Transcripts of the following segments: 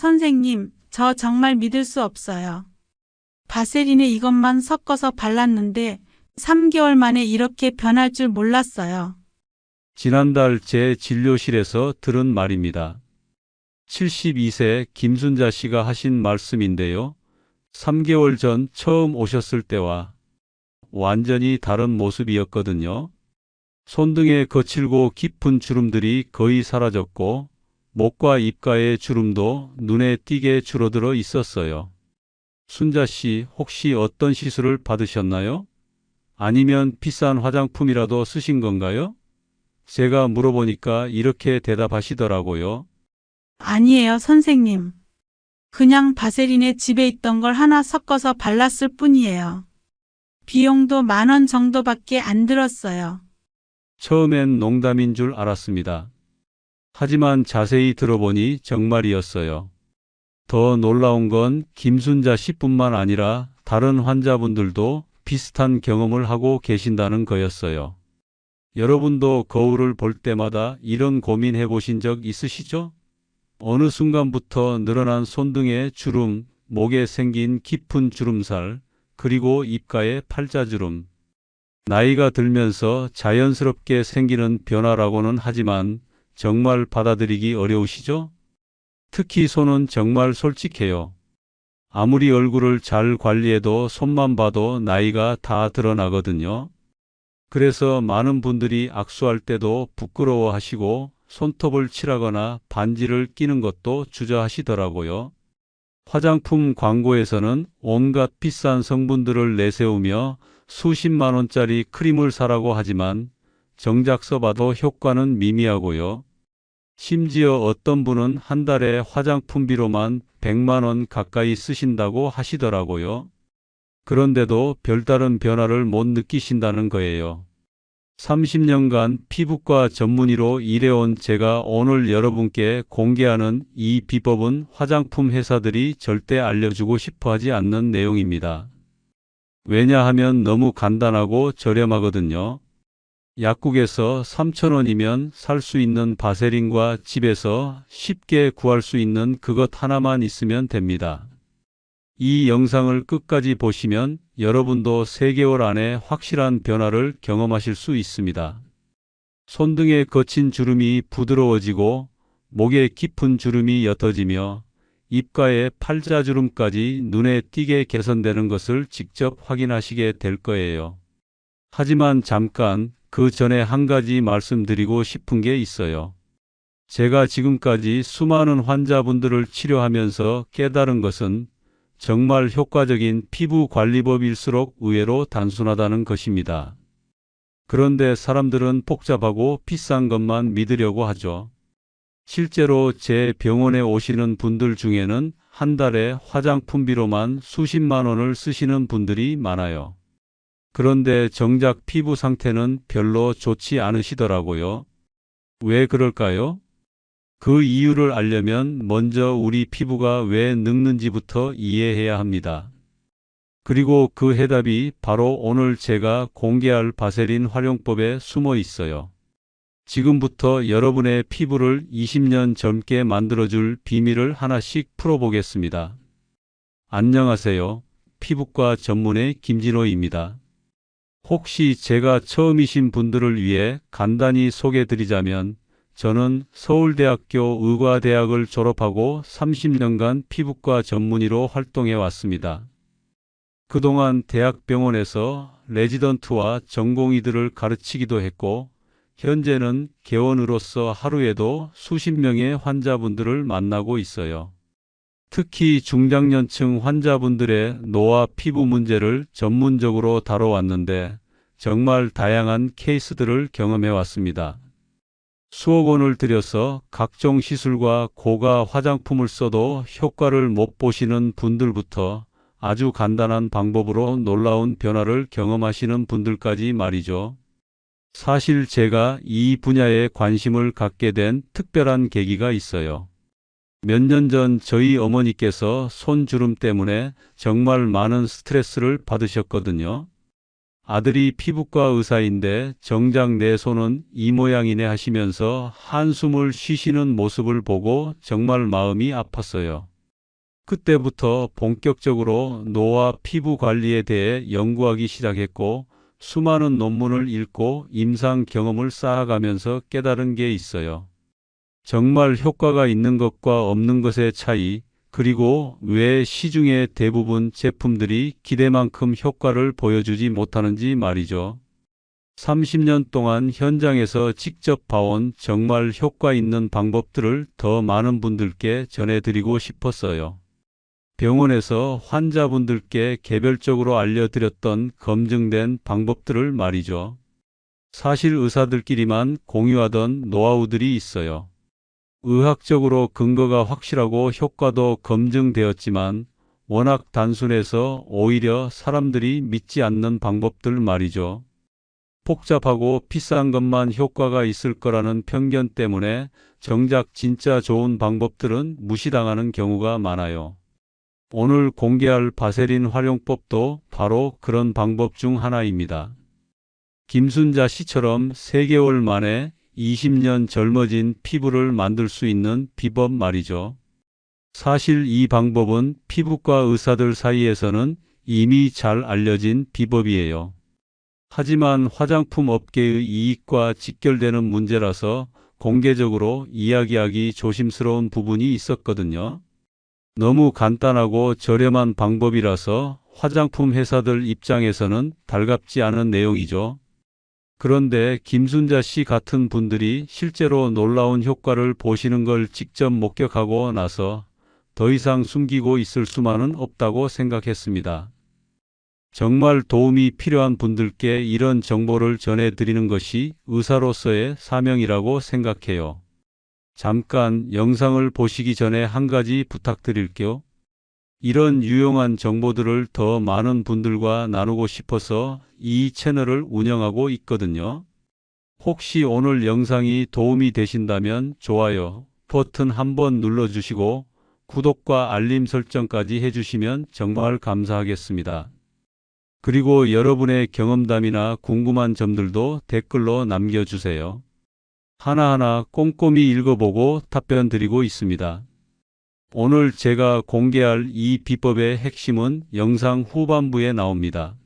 선생님, 저 정말 믿을 수 없어요. 바세린에 이것만 섞어서 발랐는데 3개월 만에 이렇게 변할 줄 몰랐어요. 지난달 제 진료실에서 들은 말입니다. 72세 김순자 씨가 하신 말씀인데요. 3개월 전 처음 오셨을 때와 완전히 다른 모습이었거든요. 손등에 거칠고 깊은 주름들이 거의 사라졌고 목과 입가의 주름도 눈에 띄게 줄어들어 있었어요. 순자 씨, 혹시 어떤 시술을 받으셨나요? 아니면 비싼 화장품이라도 쓰신 건가요? 제가 물어보니까 이렇게 대답하시더라고요. 아니에요, 선생님. 그냥 바세린에 집에 있던 걸 하나 섞어서 발랐을 뿐이에요. 비용도 10,000원 정도밖에 안 들었어요. 처음엔 농담인 줄 알았습니다. 하지만 자세히 들어보니 정말이었어요. 더 놀라운 건 김순자 씨뿐만 아니라 다른 환자분들도 비슷한 경험을 하고 계신다는 거였어요. 여러분도 거울을 볼 때마다 이런 고민해 보신 적 있으시죠? 어느 순간부터 늘어난 손등의 주름, 목에 생긴 깊은 주름살, 그리고 입가의 팔자주름. 나이가 들면서 자연스럽게 생기는 변화라고는 하지만 정말 받아들이기 어려우시죠? 특히 손은 정말 솔직해요. 아무리 얼굴을 잘 관리해도 손만 봐도 나이가 다 드러나거든요. 그래서 많은 분들이 악수할 때도 부끄러워하시고 손톱을 칠하거나 반지를 끼는 것도 주저하시더라고요. 화장품 광고에서는 온갖 비싼 성분들을 내세우며 수십만 원짜리 크림을 사라고 하지만 정작 써봐도 효과는 미미하고요. 심지어 어떤 분은 한 달에 화장품비로만 100만 원 가까이 쓰신다고 하시더라고요. 그런데도 별다른 변화를 못 느끼신다는 거예요. 30년간 피부과 전문의로 일해온 제가 오늘 여러분께 공개하는 이 비법은 화장품 회사들이 절대 알려주고 싶어 하지 않는 내용입니다. 왜냐하면 너무 간단하고 저렴하거든요. 약국에서 3,000원이면 살 수 있는 바세린과 집에서 쉽게 구할 수 있는 그것 하나만 있으면 됩니다. 이 영상을 끝까지 보시면 여러분도 3개월 안에 확실한 변화를 경험하실 수 있습니다. 손등의 거친 주름이 부드러워지고 목에 깊은 주름이 옅어지며 입가의 팔자주름까지 눈에 띄게 개선되는 것을 직접 확인하시게 될 거예요. 하지만 잠깐 그 전에 한 가지 말씀드리고 싶은 게 있어요. 제가 지금까지 수많은 환자분들을 치료하면서 깨달은 것은 정말 효과적인 피부 관리법일수록 의외로 단순하다는 것입니다. 그런데 사람들은 복잡하고 비싼 것만 믿으려고 하죠. 실제로 제 병원에 오시는 분들 중에는 한 달에 화장품비로만 수십만 원을 쓰시는 분들이 많아요. 그런데 정작 피부 상태는 별로 좋지 않으시더라고요. 왜 그럴까요? 그 이유를 알려면 먼저 우리 피부가 왜 늙는지부터 이해해야 합니다. 그리고 그 해답이 바로 오늘 제가 공개할 바세린 활용법에 숨어 있어요. 지금부터 여러분의 피부를 20년 젊게 만들어줄 비밀을 하나씩 풀어보겠습니다. 안녕하세요. 피부과 전문의 김진호입니다. 혹시 제가 처음이신 분들을 위해 간단히 소개드리자면 저는 서울대학교 의과대학을 졸업하고 30년간 피부과 전문의로 활동해 왔습니다. 그동안 대학병원에서 레지던트와 전공의들을 가르치기도 했고 현재는 개원의로서 하루에도 수십 명의 환자분들을 만나고 있어요. 특히 중장년층 환자분들의 노화 피부 문제를 전문적으로 다뤄왔는데 정말 다양한 케이스들을 경험해 왔습니다. 수억 원을 들여서 각종 시술과 고가 화장품을 써도 효과를 못 보시는 분들부터 아주 간단한 방법으로 놀라운 변화를 경험하시는 분들까지 말이죠. 사실 제가 이 분야에 관심을 갖게 된 특별한 계기가 있어요. 몇 년 전 저희 어머니께서 손주름 때문에 정말 많은 스트레스를 받으셨거든요. 아들이 피부과 의사인데 정작 내 손은 이 모양이네 하시면서 한숨을 쉬시는 모습을 보고 정말 마음이 아팠어요. 그때부터 본격적으로 노화 피부 관리에 대해 연구하기 시작했고 수많은 논문을 읽고 임상 경험을 쌓아가면서 깨달은 게 있어요. 정말 효과가 있는 것과 없는 것의 차이, 그리고 왜 시중의 대부분 제품들이 기대만큼 효과를 보여주지 못하는지 말이죠. 30년 동안 현장에서 직접 봐온 정말 효과 있는 방법들을 더 많은 분들께 전해드리고 싶었어요. 병원에서 환자분들께 개별적으로 알려드렸던 검증된 방법들을 말이죠. 사실 의사들끼리만 공유하던 노하우들이 있어요. 의학적으로 근거가 확실하고 효과도 검증되었지만 워낙 단순해서 오히려 사람들이 믿지 않는 방법들 말이죠. 복잡하고 비싼 것만 효과가 있을 거라는 편견 때문에 정작 진짜 좋은 방법들은 무시당하는 경우가 많아요. 오늘 공개할 바세린 활용법도 바로 그런 방법 중 하나입니다. 김순자 씨처럼 3개월 만에 20년 젊어진 피부를 만들 수 있는 비법 말이죠. 사실 이 방법은 피부과 의사들 사이에서는 이미 잘 알려진 비법이에요. 하지만 화장품 업계의 이익과 직결되는 문제라서 공개적으로 이야기하기 조심스러운 부분이 있었거든요. 너무 간단하고 저렴한 방법이라서 화장품 회사들 입장에서는 달갑지 않은 내용이죠. 그런데 김순자 씨 같은 분들이 실제로 놀라운 효과를 보시는 걸 직접 목격하고 나서 더 이상 숨기고 있을 수만은 없다고 생각했습니다. 정말 도움이 필요한 분들께 이런 정보를 전해드리는 것이 의사로서의 사명이라고 생각해요. 잠깐 영상을 보시기 전에 한 가지 부탁드릴게요. 이런 유용한 정보들을 더 많은 분들과 나누고 싶어서 이 채널을 운영하고 있거든요. 혹시 오늘 영상이 도움이 되신다면 좋아요 버튼 한번 눌러주시고 구독과 알림 설정까지 해주시면 정말 감사하겠습니다. 그리고 여러분의 경험담이나 궁금한 점들도 댓글로 남겨주세요. 하나하나 꼼꼼히 읽어보고 답변 드리고 있습니다. 오늘 제가 공개할 이 비법의 핵심은 영상 후반부에 나옵니다.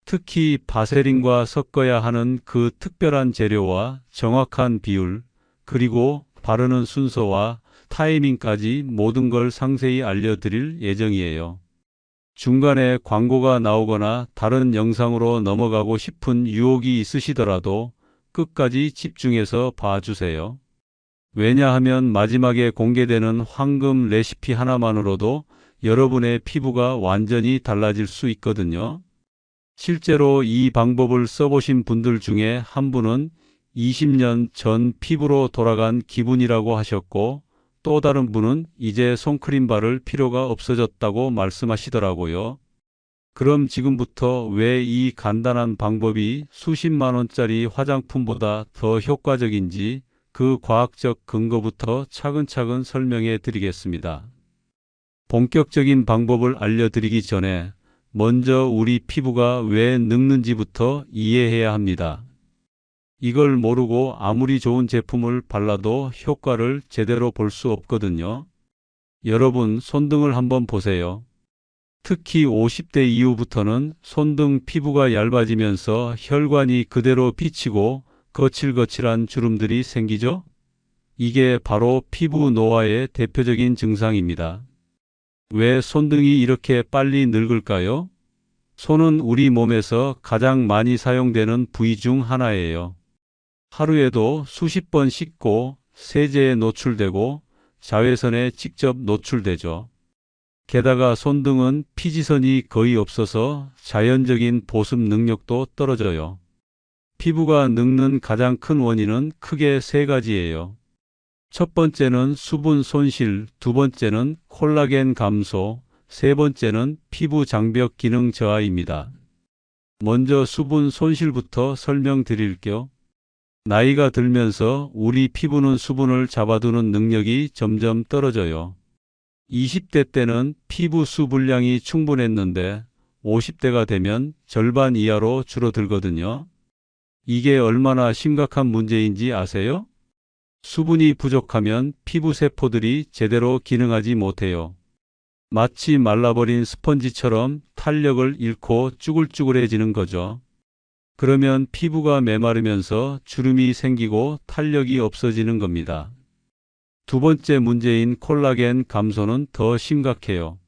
특히 바세린과 섞어야 하는 그 특별한 재료와 정확한 비율, 그리고 바르는 순서와 타이밍까지 모든 걸 상세히 알려드릴 예정이에요. 중간에 광고가 나오거나 다른 영상으로 넘어가고 싶은 유혹이 있으시더라도 끝까지 집중해서 봐주세요. 왜냐하면 마지막에 공개되는 황금 레시피 하나만으로도 여러분의 피부가 완전히 달라질 수 있거든요. 실제로 이 방법을 써보신 분들 중에 한 분은 20년 전 피부로 돌아간 기분이라고 하셨고, 또 다른 분은 이제 손크림 바를 필요가 없어졌다고 말씀하시더라고요. 그럼 지금부터 왜 이 간단한 방법이 수십만 원짜리 화장품보다 더 효과적인지 그 과학적 근거부터 차근차근 설명해 드리겠습니다. 본격적인 방법을 알려드리기 전에 먼저 우리 피부가 왜 늙는지부터 이해해야 합니다. 이걸 모르고 아무리 좋은 제품을 발라도 효과를 제대로 볼 수 없거든요. 여러분 손등을 한번 보세요. 특히 50대 이후부터는 손등 피부가 얇아지면서 혈관이 그대로 비치고 거칠거칠한 주름들이 생기죠? 이게 바로 피부 노화의 대표적인 증상입니다. 왜 손등이 이렇게 빨리 늙을까요? 손은 우리 몸에서 가장 많이 사용되는 부위 중 하나예요. 하루에도 수십 번 씻고 세제에 노출되고 자외선에 직접 노출되죠. 게다가 손등은 피지선이 거의 없어서 자연적인 보습 능력도 떨어져요. 피부가 늙는 가장 큰 원인은 크게 3가지예요. 첫 번째는 수분 손실, 두 번째는 콜라겐 감소, 세 번째는 피부 장벽 기능 저하입니다. 먼저 수분 손실부터 설명드릴게요. 나이가 들면서 우리 피부는 수분을 잡아두는 능력이 점점 떨어져요. 20대 때는 피부 수 분량이 충분했는데 50대가 되면 절반 이하로 줄어들거든요. 이게 얼마나 심각한 문제인지 아세요? 수분이 부족하면 피부 세포들이 제대로 기능하지 못해요. 마치 말라버린 스펀지처럼 탄력을 잃고 쭈글쭈글해지는 거죠. 그러면 피부가 메마르면서 주름이 생기고 탄력이 없어지는 겁니다. 두 번째 문제인 콜라겐 감소는 더 심각해요.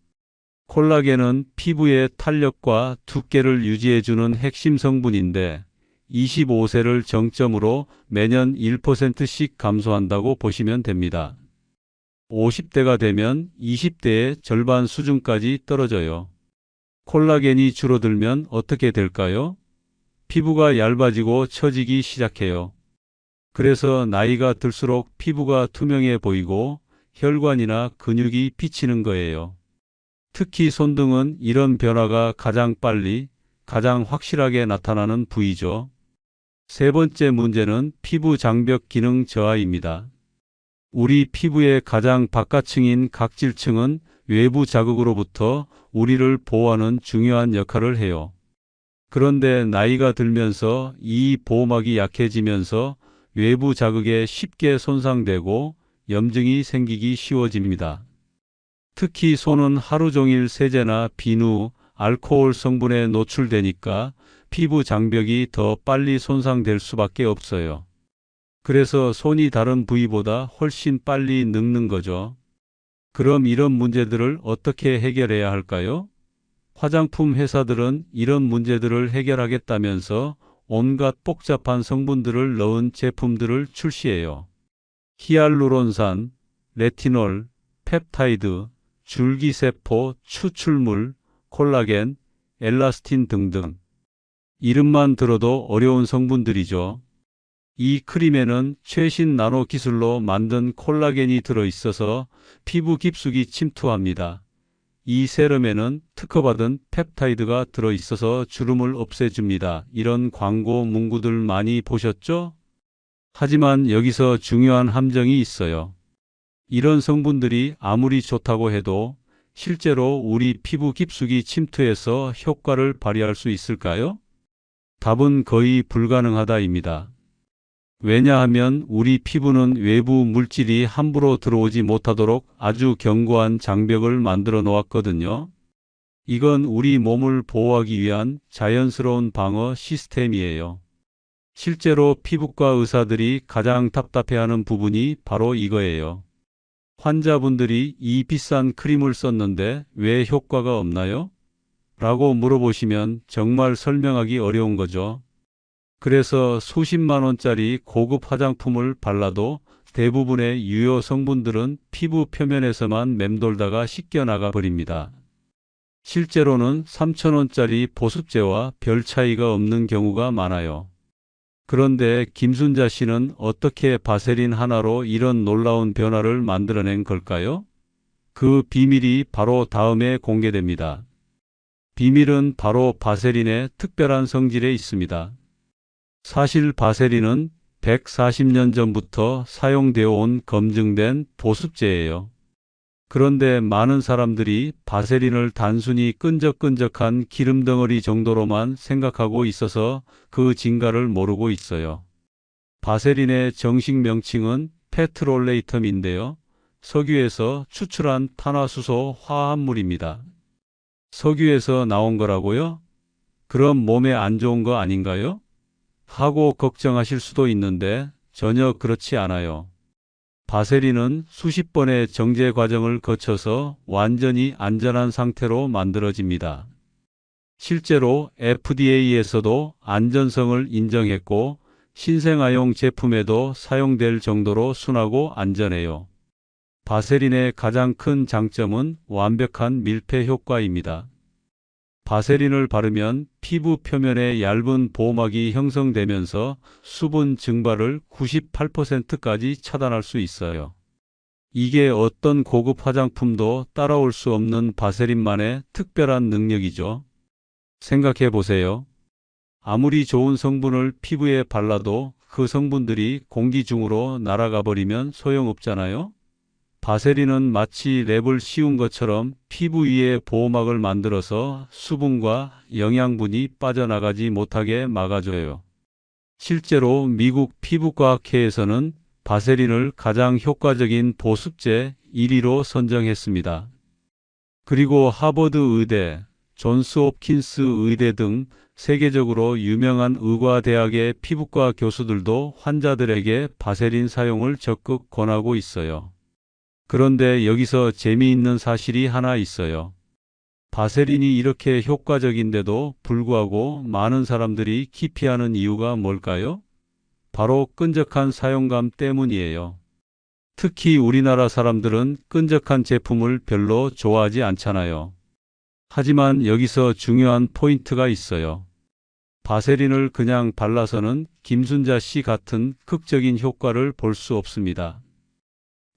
콜라겐은 피부의 탄력과 두께를 유지해주는 핵심 성분인데 25세를 정점으로 매년 1%씩 감소한다고 보시면 됩니다. 50대가 되면 20대의 절반 수준까지 떨어져요. 콜라겐이 줄어들면 어떻게 될까요? 피부가 얇아지고 처지기 시작해요. 그래서 나이가 들수록 피부가 투명해 보이고 혈관이나 근육이 비치는 거예요. 특히 손등은 이런 변화가 가장 빨리, 가장 확실하게 나타나는 부위죠. 세 번째 문제는 피부 장벽 기능 저하입니다. 우리 피부의 가장 바깥층인 각질층은 외부 자극으로부터 우리를 보호하는 중요한 역할을 해요. 그런데 나이가 들면서 이 보호막이 약해지면서 외부 자극에 쉽게 손상되고 염증이 생기기 쉬워집니다. 특히 손은 하루 종일 세제나 비누, 알코올 성분에 노출되니까 피부 장벽이 더 빨리 손상될 수밖에 없어요. 그래서 손이 다른 부위보다 훨씬 빨리 늙는 거죠. 그럼 이런 문제들을 어떻게 해결해야 할까요? 화장품 회사들은 이런 문제들을 해결하겠다면서 온갖 복잡한 성분들을 넣은 제품들을 출시해요. 히알루론산, 레티놀, 펩타이드, 줄기세포 추출물, 콜라겐, 엘라스틴 등등. 이름만 들어도 어려운 성분들이죠. 이 크림에는 최신 나노 기술로 만든 콜라겐이 들어있어서 피부 깊숙이 침투합니다. 이 세럼에는 특허받은 펩타이드가 들어있어서 주름을 없애줍니다. 이런 광고 문구들 많이 보셨죠? 하지만 여기서 중요한 함정이 있어요. 이런 성분들이 아무리 좋다고 해도 실제로 우리 피부 깊숙이 침투해서 효과를 발휘할 수 있을까요? 답은 거의 불가능하다입니다. 왜냐하면 우리 피부는 외부 물질이 함부로 들어오지 못하도록 아주 견고한 장벽을 만들어 놓았거든요. 이건 우리 몸을 보호하기 위한 자연스러운 방어 시스템이에요. 실제로 피부과 의사들이 가장 답답해하는 부분이 바로 이거예요. 환자분들이 이 비싼 크림을 썼는데 왜 효과가 없나요? 라고 물어보시면 정말 설명하기 어려운 거죠. 그래서 수십만 원짜리 고급 화장품을 발라도 대부분의 유효 성분들은 피부 표면에서만 맴돌다가 씻겨나가 버립니다. 실제로는 3,000원짜리 보습제와 별 차이가 없는 경우가 많아요. 그런데 김순자 씨는 어떻게 바세린 하나로 이런 놀라운 변화를 만들어낸 걸까요? 그 비밀이 바로 다음에 공개됩니다. 비밀은 바로 바세린의 특별한 성질에 있습니다. 사실 바세린은 140년 전부터 사용되어 온 검증된 보습제예요. 그런데 많은 사람들이 바세린을 단순히 끈적끈적한 기름덩어리 정도로만 생각하고 있어서 그 진가를 모르고 있어요. 바세린의 정식 명칭은 페트롤레이텀인데요. 석유에서 추출한 탄화수소 화합물입니다. 석유에서 나온 거라고요? 그럼 몸에 안 좋은 거 아닌가요? 하고 걱정하실 수도 있는데 전혀 그렇지 않아요. 바세린은 수십 번의 정제 과정을 거쳐서 완전히 안전한 상태로 만들어집니다. 실제로 FDA에서도 안전성을 인정했고 신생아용 제품에도 사용될 정도로 순하고 안전해요. 바세린의 가장 큰 장점은 완벽한 밀폐 효과입니다. 바세린을 바르면 피부 표면에 얇은 보호막이 형성되면서 수분 증발을 98%까지 차단할 수 있어요. 이게 어떤 고급 화장품도 따라올 수 없는 바세린만의 특별한 능력이죠. 생각해 보세요. 아무리 좋은 성분을 피부에 발라도 그 성분들이 공기 중으로 날아가 버리면 소용없잖아요. 바세린은 마치 랩을 씌운 것처럼 피부 위에 보호막을 만들어서 수분과 영양분이 빠져나가지 못하게 막아줘요. 실제로 미국 피부과학회에서는 바세린을 가장 효과적인 보습제 1위로 선정했습니다. 그리고 하버드 의대, 존스 홉킨스 의대 등 세계적으로 유명한 의과대학의 피부과 교수들도 환자들에게 바세린 사용을 적극 권하고 있어요. 그런데 여기서 재미있는 사실이 하나 있어요. 바세린이 이렇게 효과적인데도 불구하고 많은 사람들이 기피하는 이유가 뭘까요? 바로 끈적한 사용감 때문이에요. 특히 우리나라 사람들은 끈적한 제품을 별로 좋아하지 않잖아요. 하지만 여기서 중요한 포인트가 있어요. 바세린을 그냥 발라서는 김순자 씨 같은 극적인 효과를 볼 수 없습니다.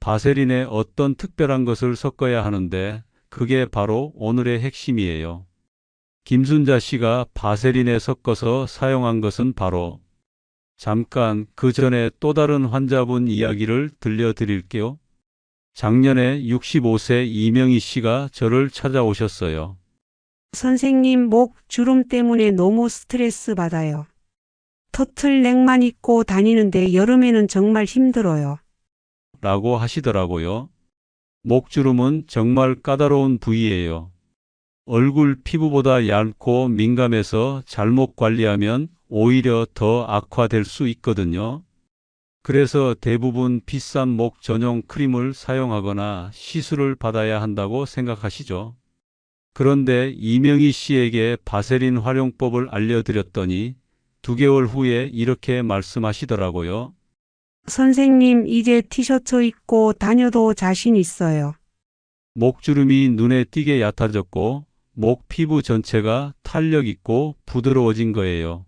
바세린에 어떤 특별한 것을 섞어야 하는데 그게 바로 오늘의 핵심이에요. 김순자 씨가 바세린에 섞어서 사용한 것은 바로 잠깐 그 전에 또 다른 환자분 이야기를 들려드릴게요. 작년에 65세 이명희 씨가 저를 찾아오셨어요. 선생님, 목 주름 때문에 너무 스트레스 받아요. 터틀넥만 입고 다니는데 여름에는 정말 힘들어요. 라고 하시더라고요. 목주름은 정말 까다로운 부위예요. 얼굴 피부보다 얇고 민감해서 잘못 관리하면 오히려 더 악화될 수 있거든요. 그래서 대부분 비싼 목 전용 크림을 사용하거나 시술을 받아야 한다고 생각하시죠. 그런데 이명희 씨에게 바세린 활용법을 알려드렸더니 2개월 후에 이렇게 말씀하시더라고요. 선생님, 이제 티셔츠 입고 다녀도 자신 있어요. 목주름이 눈에 띄게 얕아졌고 목 피부 전체가 탄력 있고 부드러워진 거예요.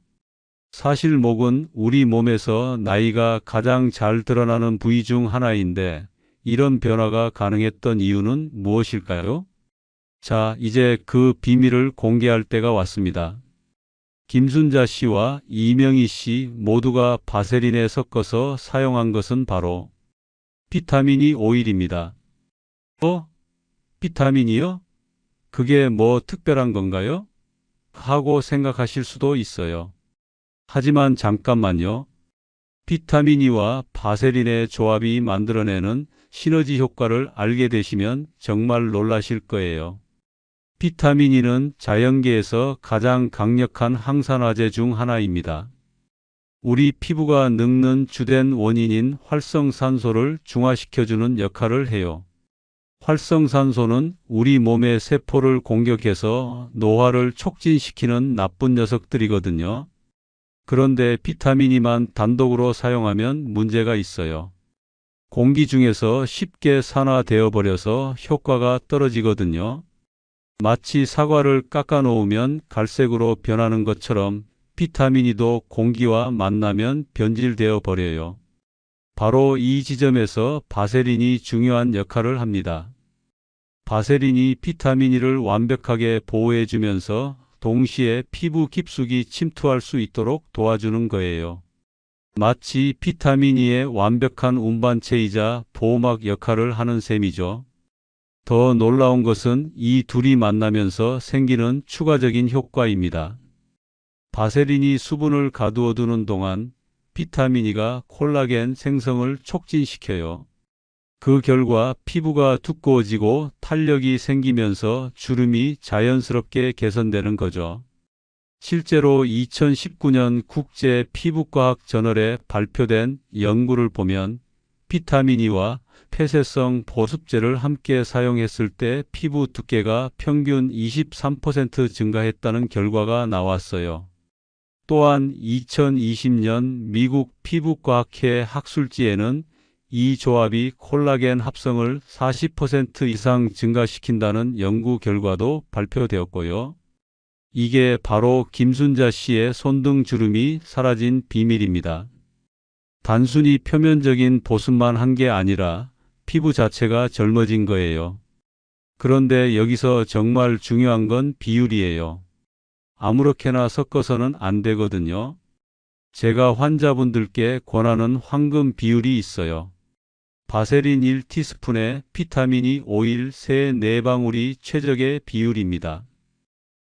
사실 목은 우리 몸에서 나이가 가장 잘 드러나는 부위 중 하나인데 이런 변화가 가능했던 이유는 무엇일까요? 자, 이제 그 비밀을 공개할 때가 왔습니다. 김순자 씨와 이명희 씨 모두가 바세린에 섞어서 사용한 것은 바로 비타민이 오일입니다. 비타민이요? 그게 뭐 특별한 건가요? 하고 생각하실 수도 있어요. 하지만 잠깐만요. 비타민이와 바세린의 조합이 만들어내는 시너지 효과를 알게 되시면 정말 놀라실 거예요. 비타민이는 자연계에서 가장 강력한 항산화제 중 하나입니다. 우리 피부가 늙는 주된 원인인 활성산소를 중화시켜주는 역할을 해요. 활성산소는 우리 몸의 세포를 공격해서 노화를 촉진시키는 나쁜 녀석들이거든요. 그런데 비타민이만 단독으로 사용하면 문제가 있어요. 공기 중에서 쉽게 산화되어 버려서 효과가 떨어지거든요. 마치 사과를 깎아 놓으면 갈색으로 변하는 것처럼 비타민이도 공기와 만나면 변질되어 버려요. 바로 이 지점에서 바세린이 중요한 역할을 합니다. 바세린이 비타민이를 완벽하게 보호해주면서 동시에 피부 깊숙이 침투할 수 있도록 도와주는 거예요. 마치 비타민이의 완벽한 운반체이자 보호막 역할을 하는 셈이죠. 더 놀라운 것은 이 둘이 만나면서 생기는 추가적인 효과입니다. 바세린이 수분을 가두어 두는 동안 비타민이가 콜라겐 생성을 촉진시켜요. 그 결과 피부가 두꺼워지고 탄력이 생기면서 주름이 자연스럽게 개선되는 거죠. 실제로 2019년 국제 피부과학 저널에 발표된 연구를 보면 비타민이와 폐쇄성 보습제를 함께 사용했을 때 피부 두께가 평균 23% 증가했다는 결과가 나왔어요. 또한 2020년 미국 피부과학회 학술지에는 이 조합이 콜라겐 합성을 40% 이상 증가시킨다는 연구 결과도 발표되었고요. 이게 바로 김순자 씨의 손등 주름이 사라진 비밀입니다. 단순히 표면적인 보습만 한 게 아니라 피부 자체가 젊어진 거예요. 그런데 여기서 정말 중요한 건 비율이에요. 아무렇게나 섞어서는 안 되거든요. 제가 환자분들께 권하는 황금 비율이 있어요. 바세린 1티스푼에 비타민이 오일 3, 4방울이 최적의 비율입니다.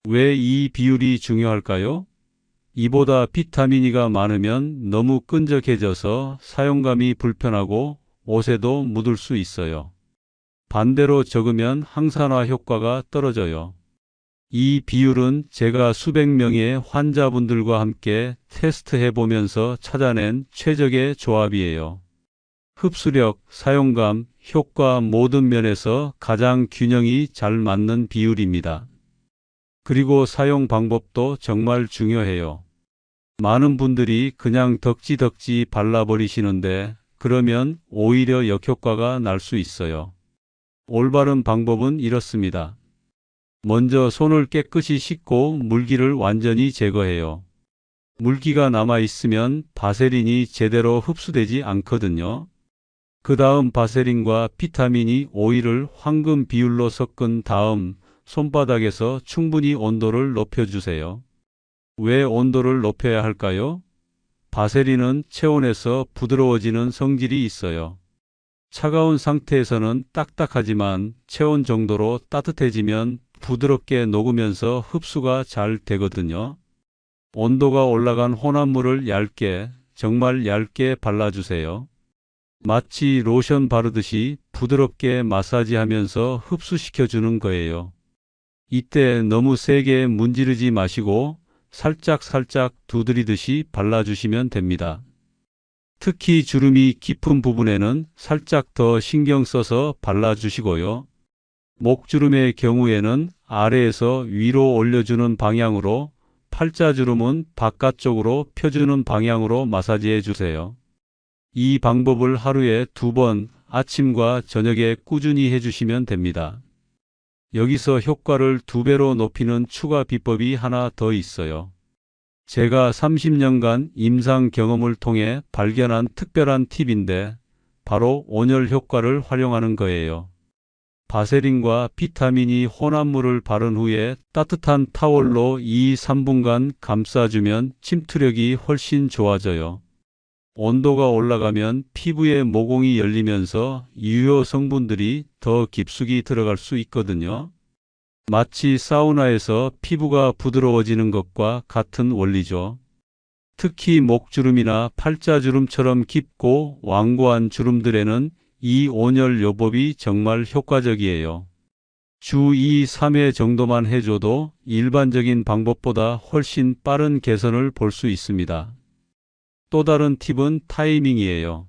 왜 이 비율이 중요할까요? 이보다 비타민이가 많으면 너무 끈적해져서 사용감이 불편하고 옷에도 묻을 수 있어요. 반대로 적으면 항산화 효과가 떨어져요. 이 비율은 제가 수백 명의 환자분들과 함께 테스트해 보면서 찾아낸 최적의 조합이에요. 흡수력, 사용감, 효과 모든 면에서 가장 균형이 잘 맞는 비율입니다. 그리고 사용 방법도 정말 중요해요. 많은 분들이 그냥 덕지덕지 발라버리시는데 그러면 오히려 역효과가 날 수 있어요. 올바른 방법은 이렇습니다. 먼저 손을 깨끗이 씻고 물기를 완전히 제거해요. 물기가 남아있으면 바세린이 제대로 흡수되지 않거든요. 그 다음 바세린과 비타민이 오일을 황금 비율로 섞은 다음 손바닥에서 충분히 온도를 높여주세요. 왜 온도를 높여야 할까요? 바세린은 체온에서 부드러워지는 성질이 있어요. 차가운 상태에서는 딱딱하지만 체온 정도로 따뜻해지면 부드럽게 녹으면서 흡수가 잘 되거든요. 온도가 올라간 혼합물을 얇게, 정말 얇게 발라주세요. 마치 로션 바르듯이 부드럽게 마사지하면서 흡수시켜주는 거예요. 이때 너무 세게 문지르지 마시고 살짝 두드리듯이 발라주시면 됩니다. 특히 주름이 깊은 부분에는 살짝 더 신경 써서 발라주시고요. 목주름의 경우에는 아래에서 위로 올려주는 방향으로, 팔자주름은 바깥쪽으로 펴주는 방향으로 마사지해 주세요. 이 방법을 하루에 2번, 아침과 저녁에 꾸준히 해주시면 됩니다. 여기서 효과를 2배로 높이는 추가 비법이 하나 더 있어요. 제가 30년간 임상 경험을 통해 발견한 특별한 팁인데 바로 온열 효과를 활용하는 거예요. 바세린과 비타민이 혼합물을 바른 후에 따뜻한 타월로 2-3분간 감싸주면 침투력이 훨씬 좋아져요. 온도가 올라가면 피부에 모공이 열리면서 유효 성분들이 더 깊숙이 들어갈 수 있거든요. 마치 사우나에서 피부가 부드러워지는 것과 같은 원리죠. 특히 목주름이나 팔자주름처럼 깊고 완고한 주름들에는 이 온열 요법이 정말 효과적이에요. 주 2, 3회 정도만 해줘도 일반적인 방법보다 훨씬 빠른 개선을 볼 수 있습니다. 또 다른 팁은 타이밍이에요.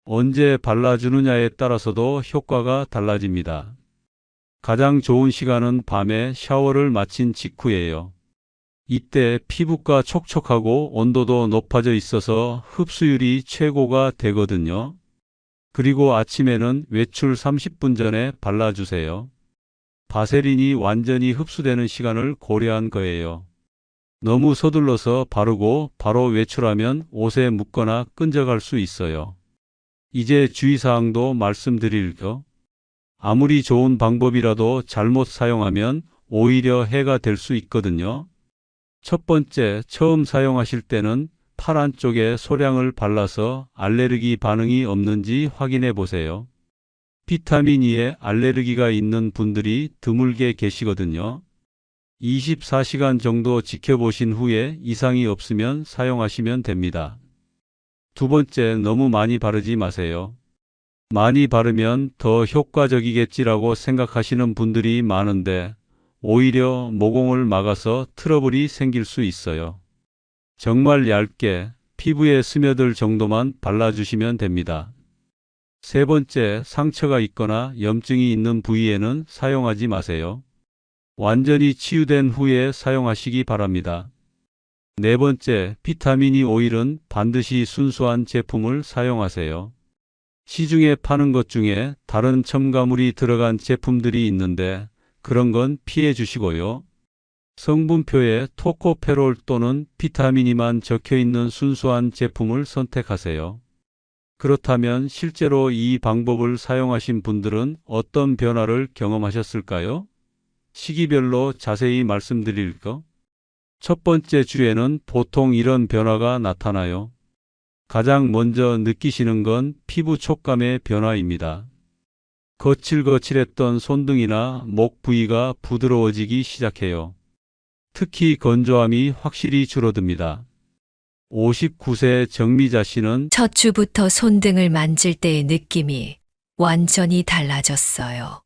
언제 발라주느냐에 따라서도 효과가 달라집니다. 가장 좋은 시간은 밤에 샤워를 마친 직후예요. 이때 피부가 촉촉하고 온도도 높아져 있어서 흡수율이 최고가 되거든요. 그리고 아침에는 외출 30분 전에 발라주세요. 바세린이 완전히 흡수되는 시간을 고려한 거예요. 너무 서둘러서 바르고 바로 외출하면 옷에 묻거나 끈적할 수 있어요. 이제 주의사항도 말씀드릴게요. 아무리 좋은 방법이라도 잘못 사용하면 오히려 해가 될 수 있거든요. 첫 번째, 처음 사용하실 때는 팔 안쪽에 소량을 발라서 알레르기 반응이 없는지 확인해 보세요. 비타민 E에 알레르기가 있는 분들이 드물게 계시거든요. 24시간 정도 지켜보신 후에 이상이 없으면 사용하시면 됩니다. 두 번째, 너무 많이 바르지 마세요. 많이 바르면 더 효과적이겠지라고 생각하시는 분들이 많은데 오히려 모공을 막아서 트러블이 생길 수 있어요. 정말 얇게 피부에 스며들 정도만 발라주시면 됩니다. 세 번째, 상처가 있거나 염증이 있는 부위에는 사용하지 마세요. 완전히 치유된 후에 사용하시기 바랍니다. 네 번째, 비타민 E 오일은 반드시 순수한 제품을 사용하세요. 시중에 파는 것 중에 다른 첨가물이 들어간 제품들이 있는데 그런 건 피해 주시고요. 성분표에 토코페롤 또는 비타민 E만 적혀 있는 순수한 제품을 선택하세요. 그렇다면 실제로 이 방법을 사용하신 분들은 어떤 변화를 경험하셨을까요? 시기별로 자세히 말씀드릴까? 첫 번째 주에는 보통 이런 변화가 나타나요. 가장 먼저 느끼시는 건 피부 촉감의 변화입니다. 거칠거칠했던 손등이나 목 부위가 부드러워지기 시작해요. 특히 건조함이 확실히 줄어듭니다. 59세 정미자 씨는 첫 주부터 손등을 만질 때의 느낌이 완전히 달라졌어요.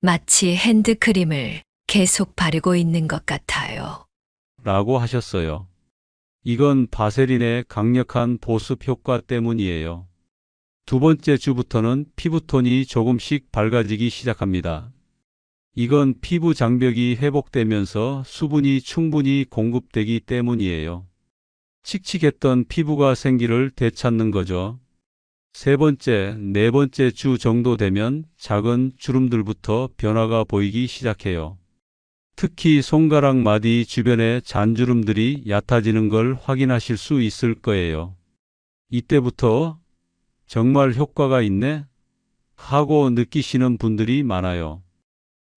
마치 핸드크림을 계속 바르고 있는 것 같아요. 라고 하셨어요. 이건 바세린의 강력한 보습 효과 때문이에요. 두 번째 주부터는 피부톤이 조금씩 밝아지기 시작합니다. 이건 피부 장벽이 회복되면서 수분이 충분히 공급되기 때문이에요. 칙칙했던 피부가 생기를 되찾는 거죠. 세 번째, 네 번째 주 정도 되면 작은 주름들부터 변화가 보이기 시작해요. 특히 손가락 마디 주변의 잔주름들이 얕아지는 걸 확인하실 수 있을 거예요. 이때부터 정말 효과가 있네? 하고 느끼시는 분들이 많아요.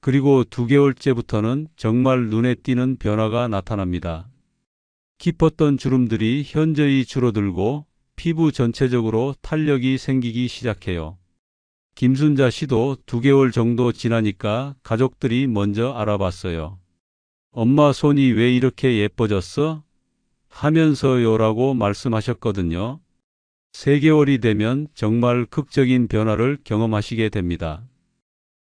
그리고 2개월째부터는 정말 눈에 띄는 변화가 나타납니다. 깊었던 주름들이 현저히 줄어들고 피부 전체적으로 탄력이 생기기 시작해요. 김순자 씨도 2개월 정도 지나니까 가족들이 먼저 알아봤어요. 엄마 손이 왜 이렇게 예뻐졌어? 하면서요라고 말씀하셨거든요. 3개월이 되면 정말 극적인 변화를 경험하시게 됩니다.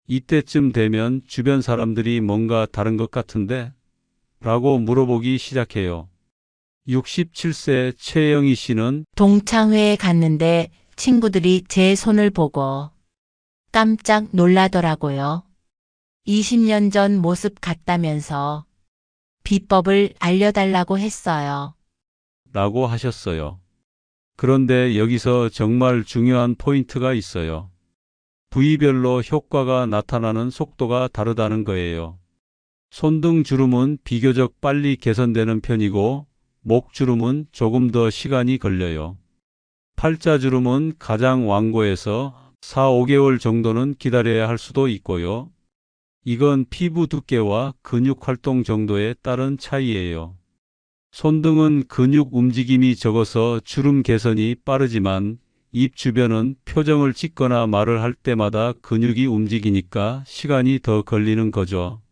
이때쯤 되면 주변 사람들이 뭔가 다른 것 같은데? 라고 물어보기 시작해요. 67세 최영희 씨는 동창회에 갔는데 친구들이 제 손을 보고 깜짝 놀라더라고요. 20년 전 모습 같다면서 비법을 알려달라고 했어요. 라고 하셨어요. 그런데 여기서 정말 중요한 포인트가 있어요. 부위별로 효과가 나타나는 속도가 다르다는 거예요. 손등 주름은 비교적 빨리 개선되는 편이고 목 주름은 조금 더 시간이 걸려요. 팔자 주름은 가장 완고해서 4, 5개월 정도는 기다려야 할 수도 있고요. 이건 피부 두께와 근육 활동 정도에 따른 차이예요. 손등은 근육 움직임이 적어서 주름 개선이 빠르지만 입 주변은 표정을 짓거나 말을 할 때마다 근육이 움직이니까 시간이 더 걸리는 거죠.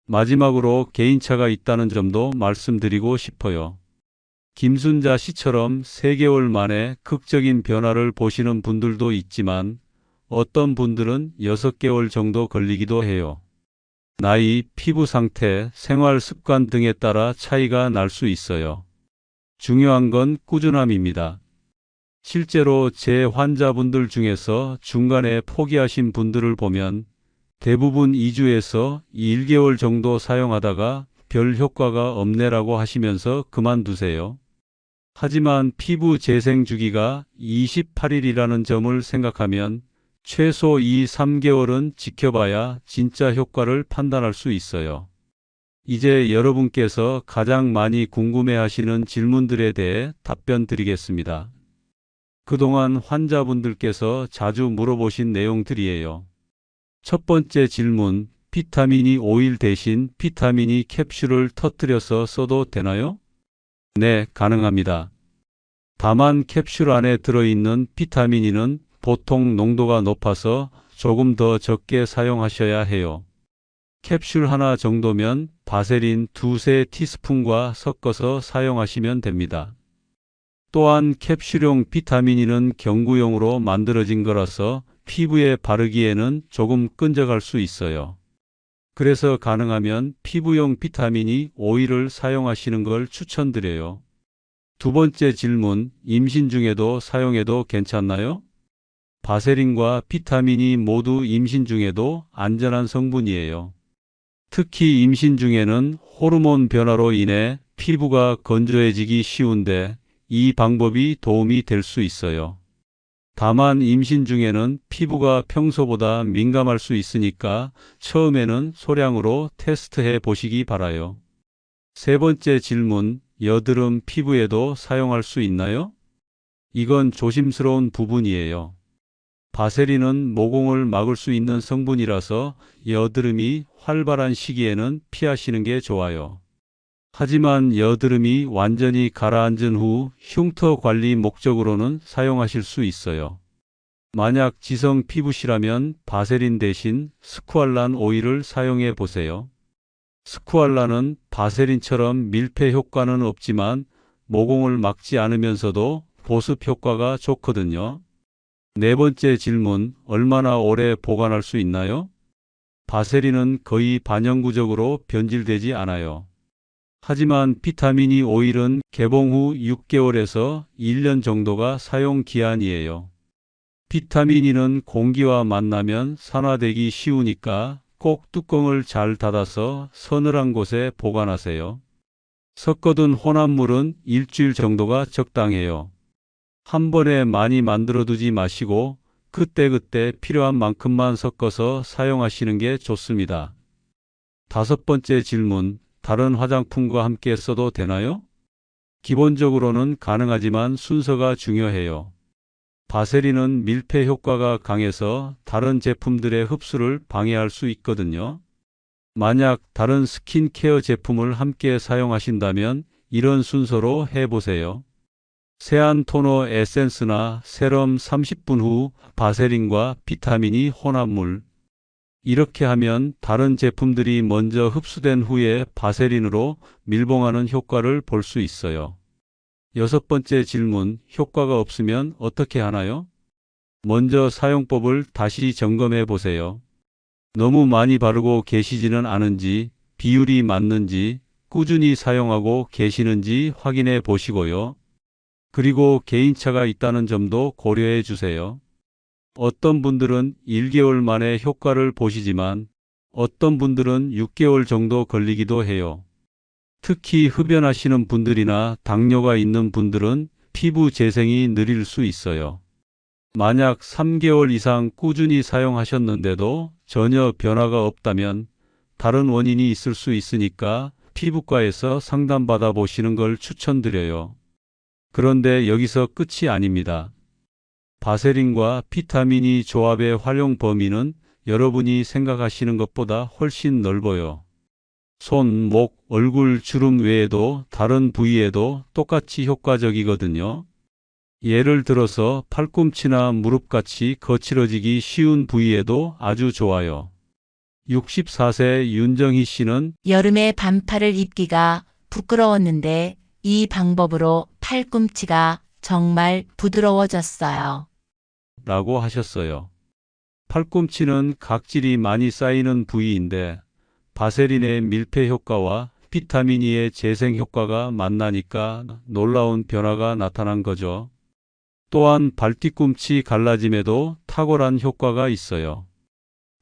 마지막으로 개인차가 있다는 점도 말씀드리고 싶어요. 김순자 씨처럼 3개월 만에 극적인 변화를 보시는 분들도 있지만 어떤 분들은 6개월 정도 걸리기도 해요. 나이, 피부 상태, 생활 습관 등에 따라 차이가 날 수 있어요. 중요한 건 꾸준함입니다. 실제로 제 환자분들 중에서 중간에 포기하신 분들을 보면 대부분 2주에서 1개월 정도 사용하다가 별 효과가 없네라고 하시면서 그만두세요. 하지만 피부 재생 주기가 28일이라는 점을 생각하면 최소 2, 3개월은 지켜봐야 진짜 효과를 판단할 수 있어요. 이제 여러분께서 가장 많이 궁금해하시는 질문들에 대해 답변 드리겠습니다. 그동안 환자분들께서 자주 물어보신 내용들이에요. 첫 번째 질문, 비타민이 오일 대신 비타민이 캡슐을 터뜨려서 써도 되나요? 네, 가능합니다. 다만 캡슐 안에 들어있는 비타민 E는 보통 농도가 높아서 조금 더 적게 사용하셔야 해요. 캡슐 하나 정도면 바세린 2-3 티스푼과 섞어서 사용하시면 됩니다. 또한 캡슐용 비타민 E는 경구용으로 만들어진 거라서 피부에 바르기에는 조금 끈적할 수 있어요. 그래서 가능하면 피부용 비타민 E 오일을 사용하시는 걸 추천드려요. 두 번째 질문, 임신 중에도 사용해도 괜찮나요? 바세린과 비타민 E 모두 임신 중에도 안전한 성분이에요. 특히 임신 중에는 호르몬 변화로 인해 피부가 건조해지기 쉬운데 이 방법이 도움이 될 수 있어요. 다만 임신 중에는 피부가 평소보다 민감할 수 있으니까 처음에는 소량으로 테스트해 보시기 바라요. 세 번째 질문, 여드름 피부에도 사용할 수 있나요? 이건 조심스러운 부분이에요. 바세린은 모공을 막을 수 있는 성분이라서 여드름이 활발한 시기에는 피하시는 게 좋아요. 하지만 여드름이 완전히 가라앉은 후 흉터 관리 목적으로는 사용하실 수 있어요. 만약 지성 피부시라면 바세린 대신 스쿠알란 오일을 사용해 보세요. 스쿠알란은 바세린처럼 밀폐 효과는 없지만 모공을 막지 않으면서도 보습 효과가 좋거든요. 네 번째 질문, 얼마나 오래 보관할 수 있나요? 바세린은 거의 반영구적으로 변질되지 않아요. 하지만 비타민 E 오일은 개봉 후 6개월에서 1년 정도가 사용 기한이에요. 비타민 E는 공기와 만나면 산화되기 쉬우니까 꼭 뚜껑을 잘 닫아서 서늘한 곳에 보관하세요. 섞어둔 혼합물은 일주일 정도가 적당해요. 한 번에 많이 만들어 두지 마시고 그때그때 필요한 만큼만 섞어서 사용하시는 게 좋습니다. 다섯 번째 질문, 다른 화장품과 함께 써도 되나요? 기본적으로는 가능하지만 순서가 중요해요. 바세린은 밀폐 효과가 강해서 다른 제품들의 흡수를 방해할 수 있거든요. 만약 다른 스킨케어 제품을 함께 사용하신다면 이런 순서로 해보세요. 세안 토너 에센스나 세럼 30분 후 바세린과 비타민이 혼합물. 이렇게 하면 다른 제품들이 먼저 흡수된 후에 바세린으로 밀봉하는 효과를 볼 수 있어요. 여섯 번째 질문, 효과가 없으면 어떻게 하나요? 먼저 사용법을 다시 점검해 보세요. 너무 많이 바르고 계시지는 않은지, 비율이 맞는지, 꾸준히 사용하고 계시는지 확인해 보시고요. 그리고 개인차가 있다는 점도 고려해 주세요. 어떤 분들은 1개월 만에 효과를 보시지만 어떤 분들은 6개월 정도 걸리기도 해요. 특히 흡연하시는 분들이나 당뇨가 있는 분들은 피부 재생이 느릴 수 있어요. 만약 3개월 이상 꾸준히 사용하셨는데도 전혀 변화가 없다면 다른 원인이 있을 수 있으니까 피부과에서 상담받아 보시는 걸 추천드려요. 그런데 여기서 끝이 아닙니다. 바세린과 비타민 E 조합의 활용 범위는 여러분이 생각하시는 것보다 훨씬 넓어요. 손, 목, 얼굴 주름 외에도 다른 부위에도 똑같이 효과적이거든요. 예를 들어서 팔꿈치나 무릎같이 거칠어지기 쉬운 부위에도 아주 좋아요. 64세 윤정희 씨는 여름에 반팔을 입기가 부끄러웠는데 이 방법으로 팔꿈치가 정말 부드러워졌어요. 라고 하셨어요. 팔꿈치는 각질이 많이 쌓이는 부위인데 바세린의 밀폐 효과와 비타민 E의 재생 효과가 만나니까 놀라운 변화가 나타난 거죠. 또한 발뒤꿈치 갈라짐에도 탁월한 효과가 있어요.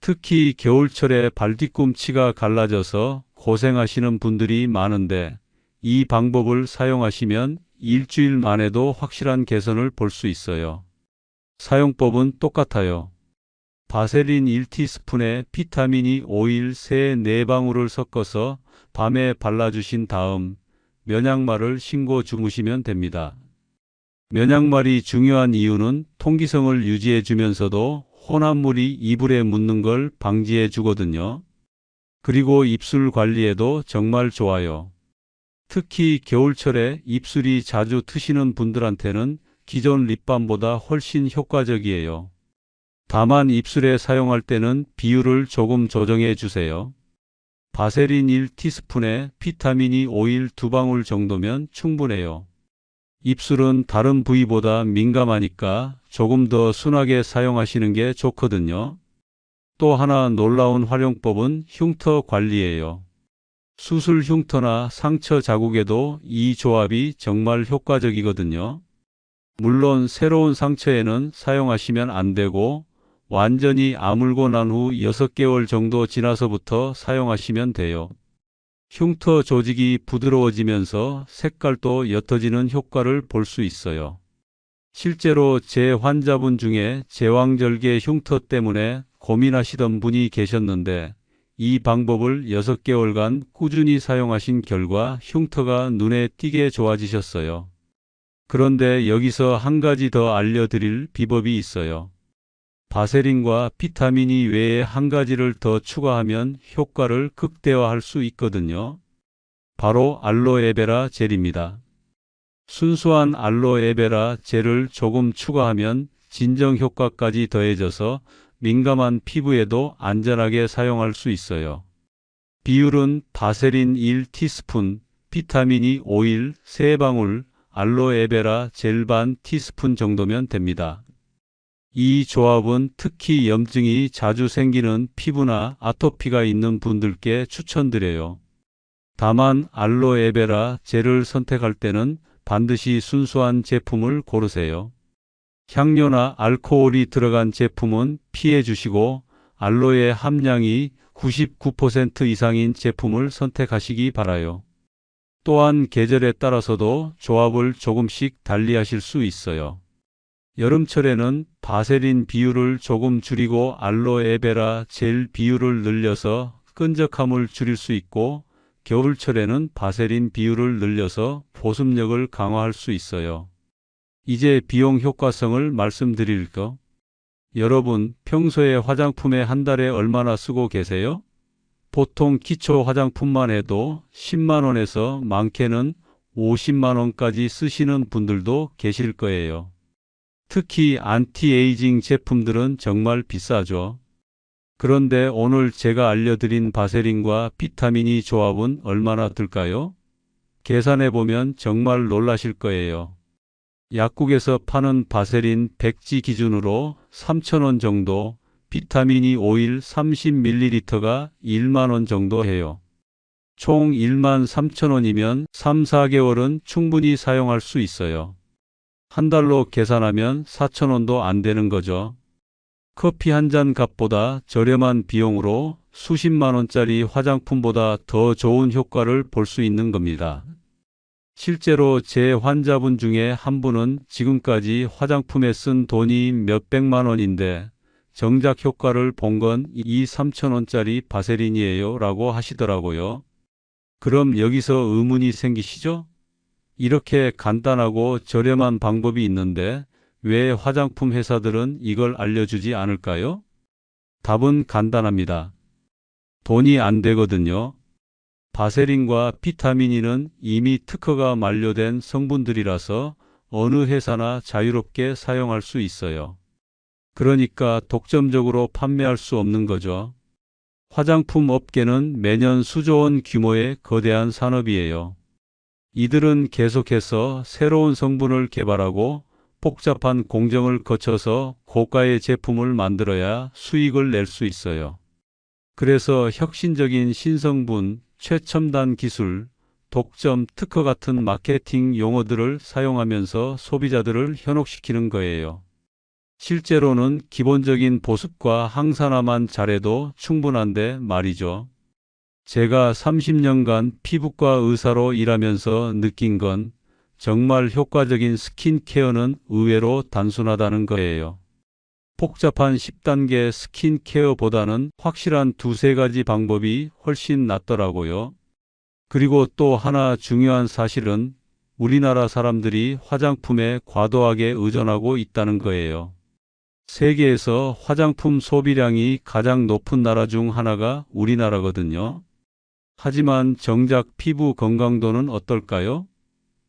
특히 겨울철에 발뒤꿈치가 갈라져서 고생하시는 분들이 많은데 이 방법을 사용하시면 일주일 만에도 확실한 개선을 볼 수 있어요. 사용법은 똑같아요. 바세린 1티스푼에 비타민 E 오일 3-4방울을 섞어서 밤에 발라주신 다음 면약말을 신고 주무시면 됩니다. 면약말이 중요한 이유는 통기성을 유지해 주면서도 혼합물이 이불에 묻는 걸 방지해 주거든요. 그리고 입술 관리에도 정말 좋아요. 특히 겨울철에 입술이 자주 트시는 분들한테는 기존 립밤보다 훨씬 효과적이에요. 다만 입술에 사용할 때는 비율을 조금 조정해 주세요. 바세린 1티스푼에 비타민 E 오일 2방울 정도면 충분해요. 입술은 다른 부위보다 민감하니까 조금 더 순하게 사용하시는 게 좋거든요. 또 하나 놀라운 활용법은 흉터 관리예요. 수술 흉터나 상처 자국에도 이 조합이 정말 효과적이거든요. 물론 새로운 상처에는 사용하시면 안 되고 완전히 아물고 난 후 6개월 정도 지나서부터 사용하시면 돼요. 흉터 조직이 부드러워지면서 색깔도 옅어지는 효과를 볼 수 있어요. 실제로 제 환자분 중에 제왕절개 흉터 때문에 고민하시던 분이 계셨는데 이 방법을 6개월간 꾸준히 사용하신 결과 흉터가 눈에 띄게 좋아지셨어요. 그런데 여기서 한 가지 더 알려드릴 비법이 있어요. 바세린과 비타민 E 외에 한 가지를 더 추가하면 효과를 극대화할 수 있거든요. 바로 알로에베라 젤입니다. 순수한 알로에베라 젤을 조금 추가하면 진정 효과까지 더해져서 민감한 피부에도 안전하게 사용할 수 있어요. 비율은 바세린 1티스푼, 비타민 E 오일 3방울, 알로에베라 젤 반 티스푼 정도면 됩니다. 이 조합은 특히 염증이 자주 생기는 피부나 아토피가 있는 분들께 추천드려요. 다만 알로에베라 젤을 선택할 때는 반드시 순수한 제품을 고르세요. 향료나 알코올이 들어간 제품은 피해 주시고 알로에 함량이 99% 이상인 제품을 선택하시기 바라요. 또한 계절에 따라서도 조합을 조금씩 달리하실 수 있어요. 여름철에는 바세린 비율을 조금 줄이고 알로에베라 젤 비율을 늘려서 끈적함을 줄일 수 있고 겨울철에는 바세린 비율을 늘려서 보습력을 강화할 수 있어요. 이제 비용 효과성을 말씀드릴까? 여러분, 평소에 화장품에 한 달에 얼마나 쓰고 계세요? 보통 기초 화장품만 해도 10만 원에서 많게는 50만 원까지 쓰시는 분들도 계실 거예요. 특히 안티에이징 제품들은 정말 비싸죠. 그런데 오늘 제가 알려드린 바세린과 비타민 E 조합은 얼마나 들까요? 계산해보면 정말 놀라실 거예요. 약국에서 파는 바세린 100지 기준으로 3,000원 정도, 비타민 E 오일 30ml가 1만 원 정도 해요. 총 13,000원이면 3, 4개월은 충분히 사용할 수 있어요. 한 달로 계산하면 4,000원도 안 되는 거죠. 커피 한 잔 값보다 저렴한 비용으로 수십만 원짜리 화장품보다 더 좋은 효과를 볼 수 있는 겁니다. 실제로 제 환자분 중에 한 분은 지금까지 화장품에 쓴 돈이 몇백만 원인데 정작 효과를 본 건 2~3,000원짜리 바세린이에요 라고 하시더라고요. 그럼 여기서 의문이 생기시죠? 이렇게 간단하고 저렴한 방법이 있는데 왜 화장품 회사들은 이걸 알려주지 않을까요? 답은 간단합니다. 돈이 안 되거든요. 바세린과 비타민 E는 이미 특허가 만료된 성분들이라서 어느 회사나 자유롭게 사용할 수 있어요. 그러니까 독점적으로 판매할 수 없는 거죠. 화장품 업계는 매년 수조 원 규모의 거대한 산업이에요. 이들은 계속해서 새로운 성분을 개발하고 복잡한 공정을 거쳐서 고가의 제품을 만들어야 수익을 낼 수 있어요. 그래서 혁신적인 신성분, 최첨단 기술, 독점, 특허 같은 마케팅 용어들을 사용하면서 소비자들을 현혹시키는 거예요. 실제로는 기본적인 보습과 항산화만 잘해도 충분한데 말이죠. 제가 30년간 피부과 의사로 일하면서 느낀 건 정말 효과적인 스킨케어는 의외로 단순하다는 거예요. 복잡한 10단계 스킨케어보다는 확실한 2~3가지 방법이 훨씬 낫더라고요. 그리고 또 하나 중요한 사실은 우리나라 사람들이 화장품에 과도하게 의존하고 있다는 거예요. 세계에서 화장품 소비량이 가장 높은 나라 중 하나가 우리나라거든요. 하지만 정작 피부 건강도는 어떨까요?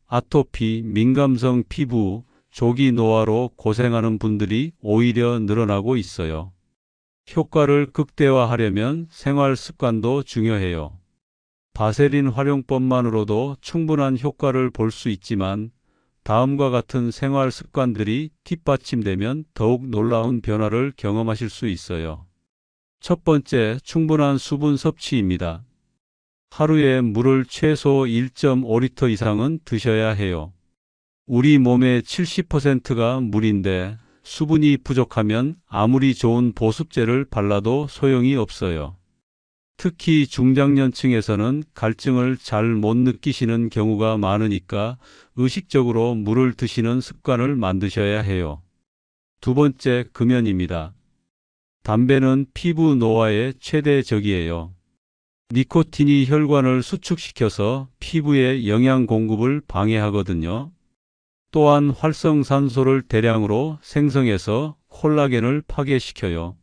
아토피, 민감성 피부, 조기 노화로 고생하는 분들이 오히려 늘어나고 있어요. 효과를 극대화하려면 생활 습관도 중요해요. 바세린 활용법만으로도 충분한 효과를 볼 수 있지만 다음과 같은 생활 습관들이 뒷받침되면 더욱 놀라운 변화를 경험하실 수 있어요. 첫 번째, 충분한 수분 섭취입니다. 하루에 물을 최소 1.5리터 이상은 드셔야 해요. 우리 몸의 70%가 물인데 수분이 부족하면 아무리 좋은 보습제를 발라도 소용이 없어요. 특히 중장년층에서는 갈증을 잘 못 느끼시는 경우가 많으니까 의식적으로 물을 드시는 습관을 만드셔야 해요. 두 번째, 금연입니다. 담배는 피부 노화의 최대 적이에요. 니코틴이 혈관을 수축시켜서 피부의 영양 공급을 방해하거든요. 또한 활성산소를 대량으로 생성해서 콜라겐을 파괴시켜요.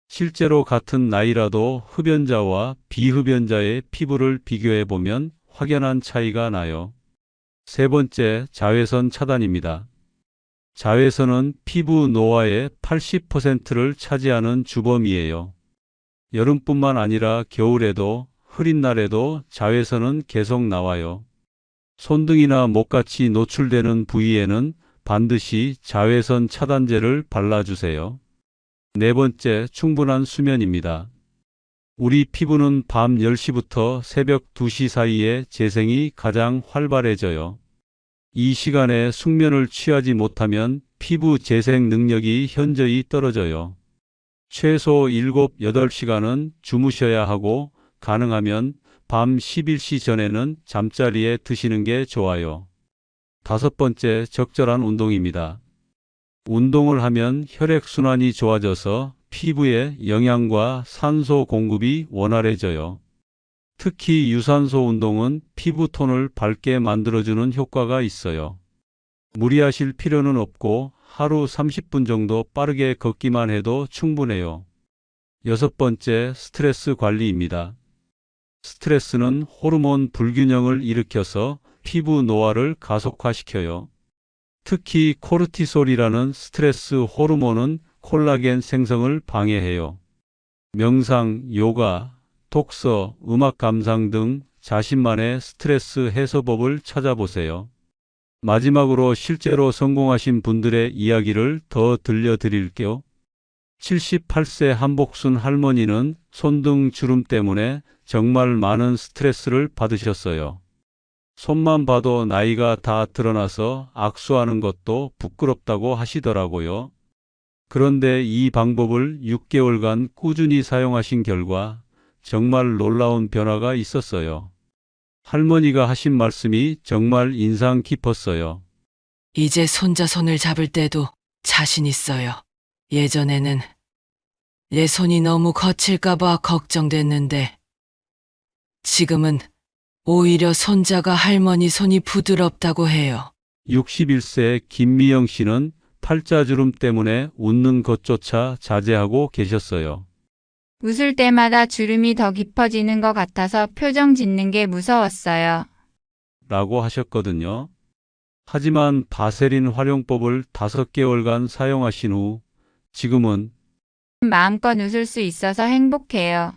실제로 같은 나이라도 흡연자와 비흡연자의 피부를 비교해 보면 확연한 차이가 나요. 세 번째, 자외선 차단입니다. 자외선은 피부 노화의 80%를 차지하는 주범이에요. 여름뿐만 아니라 겨울에도 흐린 날에도 자외선은 계속 나와요. 손등이나 목같이 노출되는 부위에는 반드시 자외선 차단제를 발라주세요. 네 번째, 충분한 수면입니다. 우리 피부는 밤 10시부터 새벽 2시 사이에 재생이 가장 활발해져요. 이 시간에 숙면을 취하지 못하면 피부 재생 능력이 현저히 떨어져요. 최소 7, 8시간은 주무셔야 하고 가능하면 밤 11시 전에는 잠자리에 드시는 게 좋아요. 다섯 번째, 적절한 운동입니다. 운동을 하면 혈액순환이 좋아져서 피부에 영양과 산소 공급이 원활해져요. 특히 유산소 운동은 피부톤을 밝게 만들어주는 효과가 있어요. 무리하실 필요는 없고 하루 30분 정도 빠르게 걷기만 해도 충분해요. 여섯 번째, 스트레스 관리입니다. 스트레스는 호르몬 불균형을 일으켜서 피부 노화를 가속화시켜요. 특히 코르티솔이라는 스트레스 호르몬은 콜라겐 생성을 방해해요. 명상, 요가, 독서, 음악 감상 등 자신만의 스트레스 해소법을 찾아보세요. 마지막으로 실제로 성공하신 분들의 이야기를 더 들려드릴게요. 78세 한복순 할머니는 손등 주름 때문에 정말 많은 스트레스를 받으셨어요. 손만 봐도 나이가 다 드러나서 악수하는 것도 부끄럽다고 하시더라고요. 그런데 이 방법을 6개월간 꾸준히 사용하신 결과 정말 놀라운 변화가 있었어요. 할머니가 하신 말씀이 정말 인상 깊었어요. 이제 손자 손을 잡을 때도 자신 있어요. 예전에는 내 손이 너무 거칠까봐 걱정됐는데 지금은 오히려 손자가 할머니 손이 부드럽다고 해요. 61세 김미영 씨는 팔자주름 때문에 웃는 것조차 자제하고 계셨어요. 웃을 때마다 주름이 더 깊어지는 것 같아서 표정 짓는 게 무서웠어요. 라고 하셨거든요. 하지만 바세린 활용법을 5개월간 사용하신 후 지금은 마음껏 웃을 수 있어서 행복해요.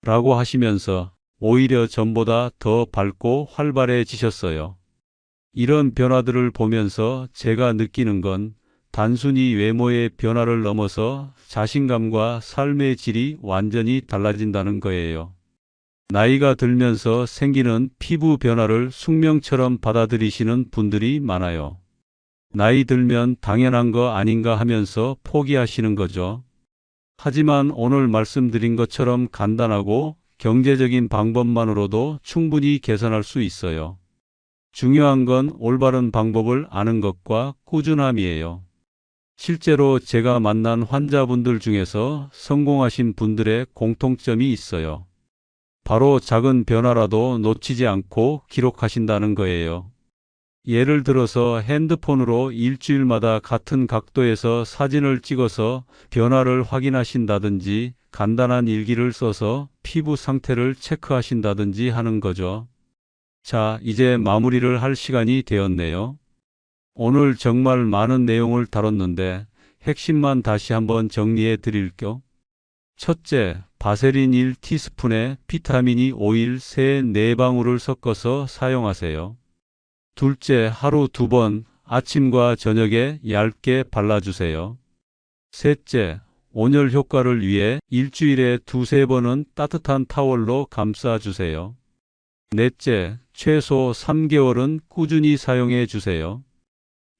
라고 하시면서 오히려 전보다 더 밝고 활발해지셨어요. 이런 변화들을 보면서 제가 느끼는 건 단순히 외모의 변화를 넘어서 자신감과 삶의 질이 완전히 달라진다는 거예요. 나이가 들면서 생기는 피부 변화를 숙명처럼 받아들이시는 분들이 많아요. 나이 들면 당연한 거 아닌가 하면서 포기하시는 거죠. 하지만 오늘 말씀드린 것처럼 간단하고 경제적인 방법만으로도 충분히 개선할 수 있어요. 중요한 건 올바른 방법을 아는 것과 꾸준함이에요. 실제로 제가 만난 환자분들 중에서 성공하신 분들의 공통점이 있어요. 바로 작은 변화라도 놓치지 않고 기록하신다는 거예요. 예를 들어서 핸드폰으로 일주일마다 같은 각도에서 사진을 찍어서 변화를 확인하신다든지 간단한 일기를 써서 피부 상태를 체크하신다든지 하는 거죠. 자, 이제 마무리를 할 시간이 되었네요. 오늘 정말 많은 내용을 다뤘는데 핵심만 다시 한번 정리해 드릴게요. 첫째, 바세린 1티스푼에 비타민 오일 3, 4방울을 섞어서 사용하세요. 둘째, 하루 2번 아침과 저녁에 얇게 발라주세요. 셋째, 온열 효과를 위해 일주일에 2-3번은 따뜻한 타월로 감싸주세요. 넷째, 최소 3개월은 꾸준히 사용해 주세요.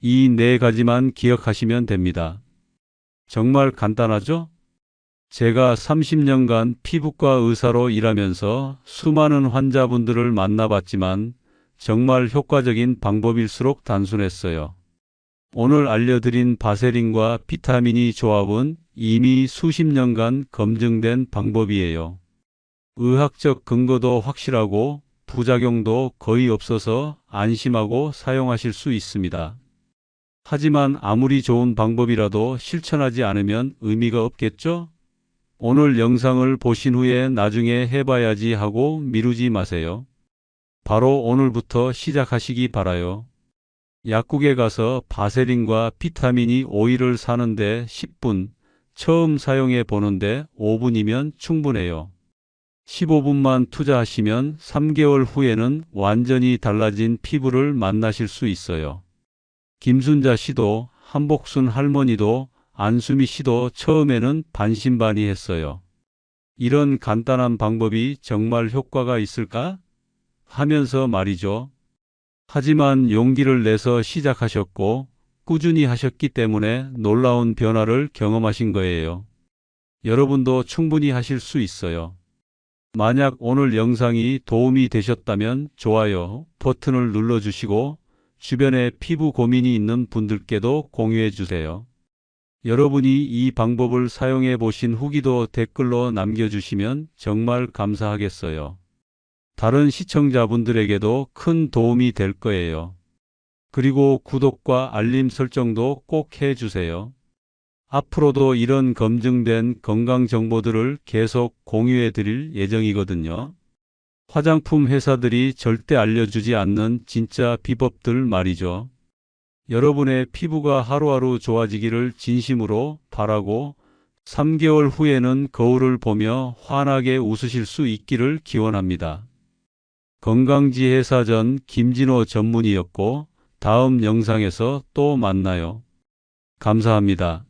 이 4가지만 기억하시면 됩니다. 정말 간단하죠? 제가 30년간 피부과 의사로 일하면서 수많은 환자분들을 만나봤지만 정말 효과적인 방법일수록 단순했어요. 오늘 알려드린 바세린과 비타민이 조합은 이미 수십 년간 검증된 방법이에요. 의학적 근거도 확실하고 부작용도 거의 없어서 안심하고 사용하실 수 있습니다. 하지만 아무리 좋은 방법이라도 실천하지 않으면 의미가 없겠죠? 오늘 영상을 보신 후에 나중에 해봐야지 하고 미루지 마세요. 바로 오늘부터 시작하시기 바라요. 약국에 가서 바세린과 비타민이 오일을 사는데 10분, 처음 사용해 보는데 5분이면 충분해요. 15분만 투자하시면 3개월 후에는 완전히 달라진 피부를 만나실 수 있어요. 김순자 씨도 한복순 할머니도 안수미 씨도 처음에는 반신반의했어요. 이런 간단한 방법이 정말 효과가 있을까? 하면서 말이죠. 하지만 용기를 내서 시작하셨고 꾸준히 하셨기 때문에 놀라운 변화를 경험하신 거예요. 여러분도 충분히 하실 수 있어요. 만약 오늘 영상이 도움이 되셨다면 좋아요 버튼을 눌러주시고 주변에 피부 고민이 있는 분들께도 공유해 주세요. 여러분이 이 방법을 사용해 보신 후기도 댓글로 남겨주시면 정말 감사하겠어요. 다른 시청자분들에게도 큰 도움이 될 거예요. 그리고 구독과 알림 설정도 꼭 해주세요. 앞으로도 이런 검증된 건강 정보들을 계속 공유해 드릴 예정이거든요. 화장품 회사들이 절대 알려주지 않는 진짜 비법들 말이죠. 여러분의 피부가 하루하루 좋아지기를 진심으로 바라고 3개월 후에는 거울을 보며 환하게 웃으실 수 있기를 기원합니다. 건강지혜사전 김진호 전문의였고 다음 영상에서 또 만나요. 감사합니다.